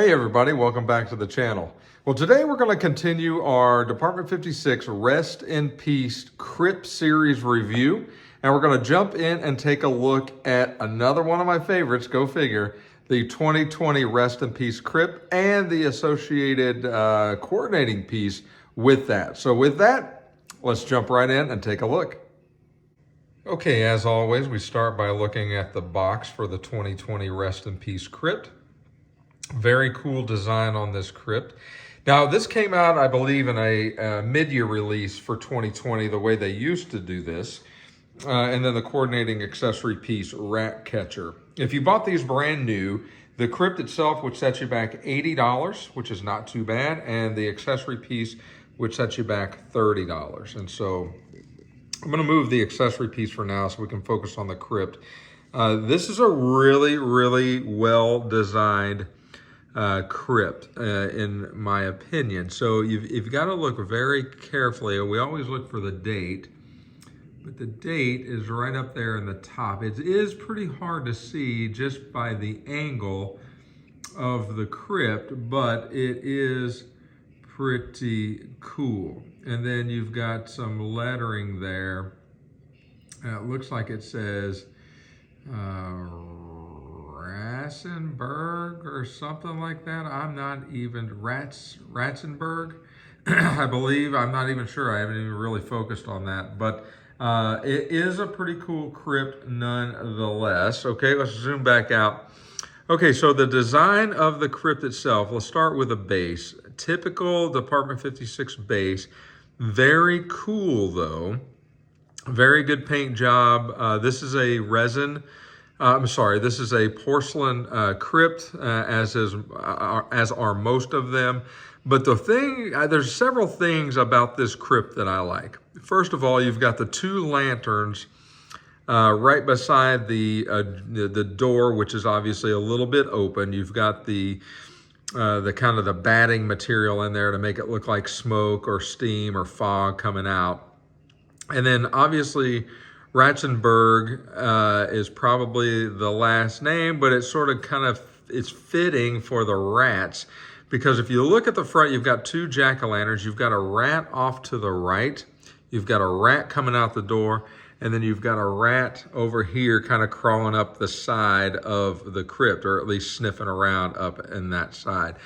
Hey everybody, welcome back to the channel. Well, today we're going to continue our Department 56 Rest in Peace Crypt series review, and we're going to jump in and take a look at another one of my favorites, go figure, the 2020 Rest in Peace Crypt and the associated coordinating piece with that. So with that, let's jump right in and take a look. Okay, as always, we start by looking at the box for the 2020 Rest in Peace Crypt. Very cool design on this crypt. Now, this came out, I believe, in a mid-year release for 2020, the way they used to do this. And then the coordinating accessory piece, rat catcher. If you bought these brand new, the crypt itself would set you back $80, which is not too bad, and the accessory piece would set you back $30. And so I'm going to move the accessory piece for now so we can focus on the crypt. This is a really, really well-designed crypt, in my opinion. So you've got to look very carefully. We always look for the date, but the date is right up there in the top. It is pretty hard to see just by the angle of the crypt, but it is pretty cool. And then you've got some lettering there. It looks like it says Ratzenberg or something like that. I'm not even, Ratzenberg, I believe. I'm not even sure. I haven't even really focused on that. But it is a pretty cool crypt nonetheless. Okay, let's zoom back out. Okay, so the design of the crypt itself, let's start with a base. Typical Department 56 base. Very cool though. Very good paint job. This is a resin. This is a porcelain crypt, as are most of them. But the thing, there's several things about this crypt that I like. First of all, you've got the two lanterns right beside the door, which is obviously a little bit open. You've got the kind of the batting material in there to make it look like smoke or steam or fog coming out. And then obviously Ratzenberg is probably the last name, but it's sort of it's fitting for the rats, because if you look at the front, you've got two jack-o'-lanterns. You've got a rat off to the right. You've got a rat coming out the door, and then you've got a rat over here kind of crawling up the side of the crypt, or at least sniffing around up in that side.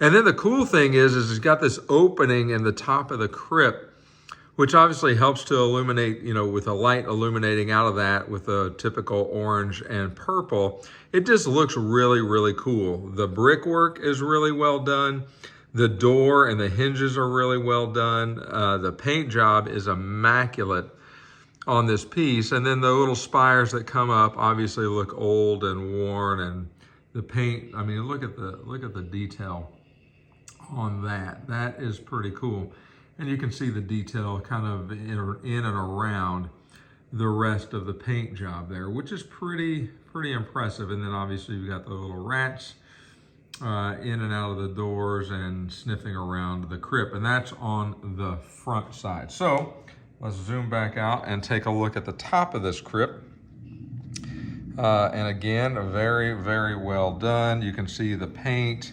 And then the cool thing is it's got this opening in the top of the crypt, which obviously helps to illuminate, with a light illuminating out of that with a typical orange and purple. It just looks really, really cool. The brickwork is really well done. The door and the hinges are really well done. The paint job is immaculate on this piece. And then the little spires that come up obviously look old and worn, and the paint, I mean, look at the detail on that. That is pretty cool. And you can see the detail kind of in and around the rest of the paint job there, which is pretty impressive. And then obviously you've got the little rats in and out of the doors and sniffing around the crypt. And that's on the front side. So let's zoom back out and take a look at the top of this crypt. And again, very, very well done. You can see the paint.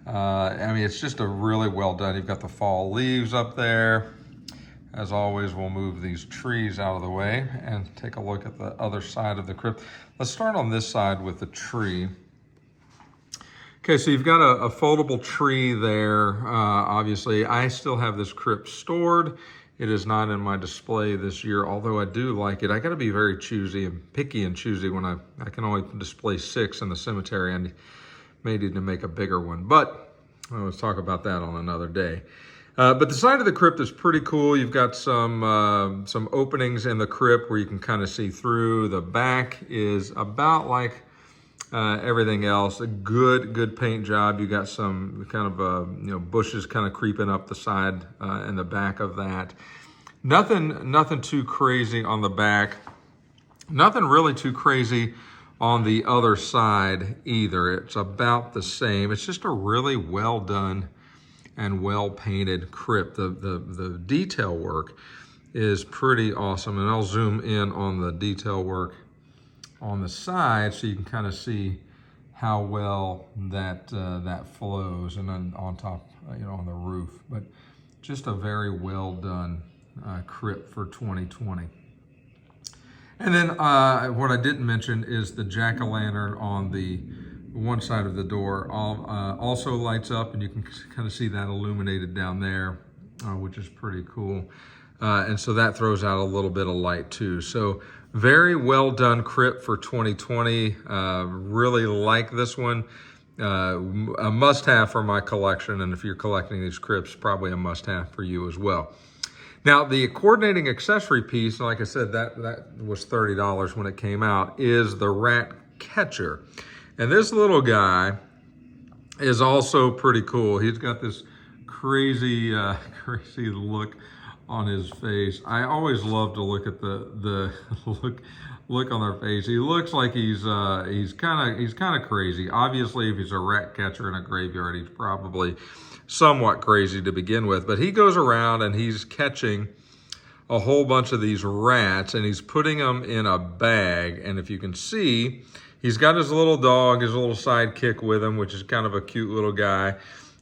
I mean, it's just a really well done. You've got the fall leaves up there. As always, we'll move these trees out of the way and take a look at the other side of the crypt. Let's start on this side with the tree. Okay, so you've got a foldable tree there. Obviously, I still have this crypt stored. It is not in my display this year, although I do like it. I gotta be very choosy and picky and choosy when I can only display 6 in the cemetery, and may need to make a bigger one, but let's talk about that on another day. But the side of the crypt is pretty cool. You've got some openings in the crypt where you can kind of see through. The back is about like everything else. A good paint job. You got some kind of bushes kind of creeping up the side and the back of that. Nothing too crazy on the back. Nothing really too crazy on the other side either. It's about the same. It's just a really well done and well painted crypt. The detail work is pretty awesome, and I'll zoom in on the detail work on the side so you can kind of see how well that that flows, and then on top, on the roof. But just a very well done crypt for 2020. And then what I didn't mention is the jack-o'-lantern on the one side of the door also lights up, and you can kind of see that illuminated down there, which is pretty cool. And so that throws out a little bit of light too. So very well done crypt for 2020. Really like this one. A must-have for my collection, and if you're collecting these crypts, probably a must-have for you as well. Now, the coordinating accessory piece, like I said, that was $30 when it came out, is the rat catcher. And this little guy is also pretty cool. He's got this crazy, crazy look on his face. I always love to look at the look on their face. He looks like he's kind of crazy. Obviously, if he's a rat catcher in a graveyard, he's probably somewhat crazy to begin with, but he goes around and he's catching a whole bunch of these rats, and he's putting them in a bag. And if you can see, he's got his little dog, his little sidekick with him, which is kind of a cute little guy.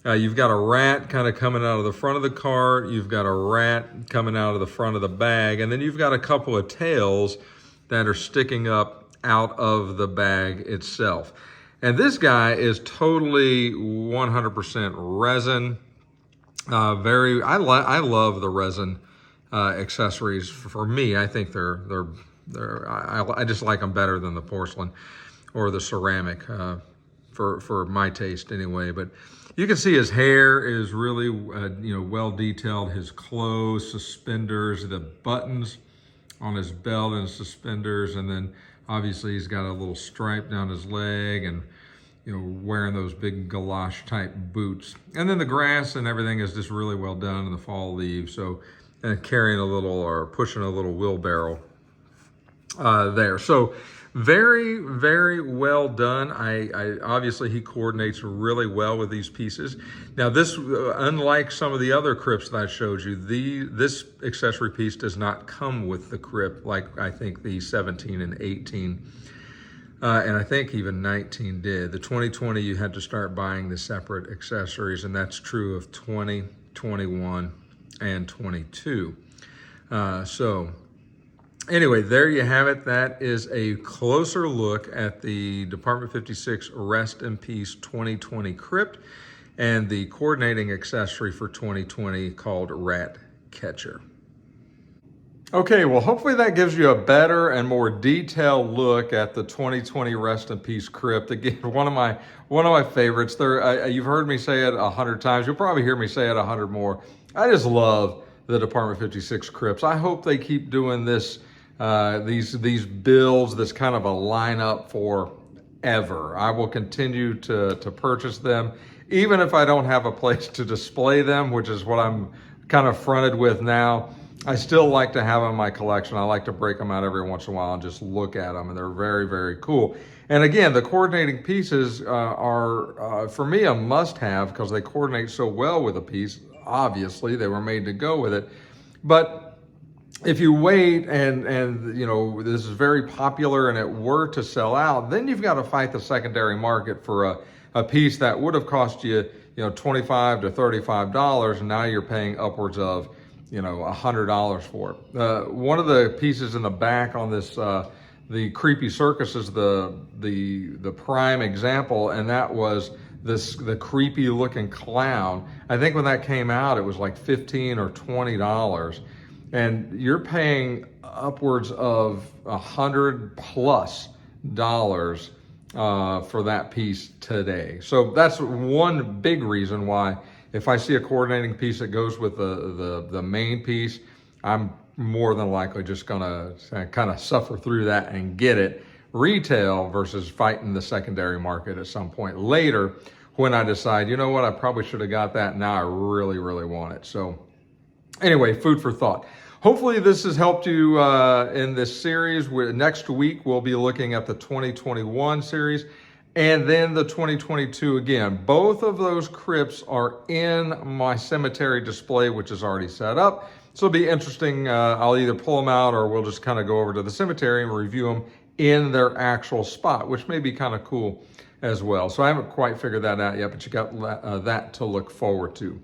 You've got a rat kind of coming out of the front of the cart. You've got a rat coming out of the front of the bag. And then you've got a couple of tails that are sticking up out of the bag itself. And this guy is totally 100% resin. I love the resin accessories. For me, I think I just like them better than the porcelain or the ceramic, for my taste anyway. But you can see his hair is really well detailed. His clothes, suspenders, the buttons on his belt and suspenders, and then obviously he's got a little stripe down his leg, and wearing those big galosh type boots. And then the grass and everything is just really well done in the fall leaves. So, and carrying a little or pushing a little wheelbarrow there. So very, very well done. I obviously he coordinates really well with these pieces. Now this, unlike some of the other crypts that I showed you, this accessory piece does not come with the crypt like I think the 17 and 18. And I think even 19 did. The 2020, you had to start buying the separate accessories, and that's true of 20, 21, and 22. So anyway, there you have it. That is a closer look at the Department 56 Rest in Peace 2020 Crypt and the coordinating accessory for 2020 called Rat Catcher. Okay, well, hopefully that gives you a better and more detailed look at the 2020 Rest in Peace Crypt. Again, one of my favorites. You've heard me say it 100 times. You'll probably hear me say it 100 more. I just love the Department 56 Crypts. I hope they keep doing this, these builds, this kind of a lineup forever. I will continue to purchase them, even if I don't have a place to display them, which is what I'm kind of fronted with now. I still like to have them in my collection. I like to break them out every once in a while and just look at them, and they're very, very cool. And again, the coordinating pieces are, for me, a must-have because they coordinate so well with a piece. Obviously, they were made to go with it. But if you wait and this is very popular and it were to sell out, then you've got to fight the secondary market for a piece that would have cost you, $25 to $35, and now you're paying upwards of $100 for it. One of the pieces in the back on this, the Creepy Circus is the prime example, and that was the creepy looking clown. I think when that came out, it was like $15 or $20, and you're paying upwards of $100+ for that piece today. So that's one big reason why, if I see a coordinating piece that goes with the main piece, I'm more than likely just gonna kind of suffer through that and get it retail versus fighting the secondary market at some point later when I decide, I probably should have got that. Now I really, really want it. So anyway, food for thought. Hopefully this has helped you in this series. Next week, we'll be looking at the 2021 series. And then the 2022 again. Both of those crypts are in my cemetery display, which is already set up. So it'll be interesting. I'll either pull them out or we'll just kind of go over to the cemetery and review them in their actual spot, which may be kind of cool as well. So I haven't quite figured that out yet, but you got that to look forward to.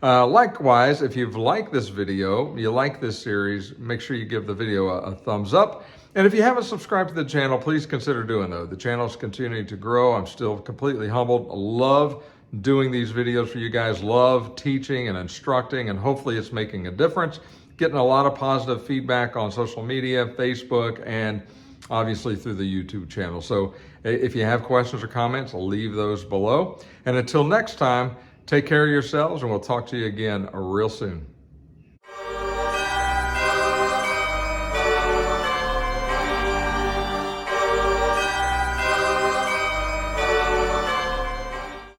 Likewise, if you've liked this video, you like this series, make sure you give the video a thumbs up. And if you haven't subscribed to the channel, please consider doing so. The channel's continuing to grow. I'm still completely humbled. I love doing these videos for you guys, love teaching and instructing, and hopefully it's making a difference. Getting a lot of positive feedback on social media, Facebook, and obviously through the YouTube channel. So if you have questions or comments, leave those below. And until next time, take care of yourselves, and we'll talk to you again real soon.